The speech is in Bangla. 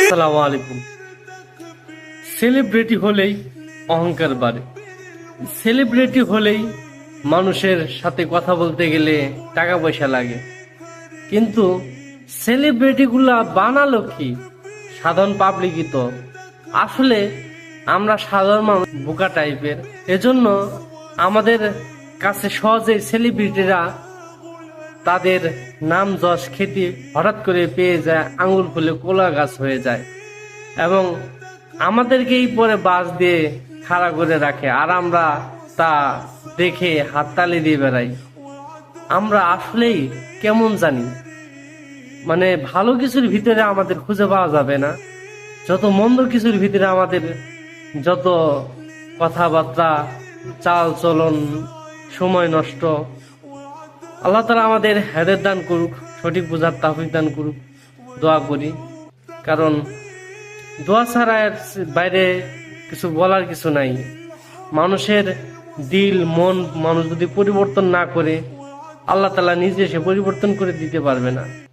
আসসালামু আলাইকুম। সেলিব্রিটি হলেই অহংকার বাড়ে। সেলিব্রিটি হলেই মানুষের সাথে কথা বলতে গেলে টাকা পয়সা লাগে। কিন্তু সেলিব্রিটিগুলা বানালো কি? সাধারণ পাবলিকই তো। আসলে আমরা সাধারণ মানুষ বোকা টাইপের। এজন্য আমাদের কাছে সহজেই সেলিব্রিটিরা তাদের নাম যশ খ্যাতি হঠাৎ করে পেয়ে যায়, আঙুল ফুলে কোলা গাছ হয়ে যায় এবং আমাদেরকেই পরে বাস দিয়ে খাড়া করে রাখে, আর আমরা তা দেখে হাততালি দিয়ে বেড়াই। আমরা আসলেই কেমন জানি, মানে ভালো কিছুর ভিতরে আমাদের খুঁজে পাওয়া যাবে না, যত মন্দ কিছুর ভিতরে আমাদের যত কথাবার্তা, চাল চলন, সময় নষ্ট। আল্লাহ তাআলা আমাদের হেদায়েত দান করুক, সঠিক বুঝার তৌফিক দান করুক, দোয়া করি। কারণ দোয়া ছাড়া এর বাইরে কিছু বলার কিছু নাই। মানুষের দিল মন মানুষ যদি পরিবর্তন না করে, আল্লাহ তাআলা নিজে এসে পরিবর্তন করে দিতে পারবে না।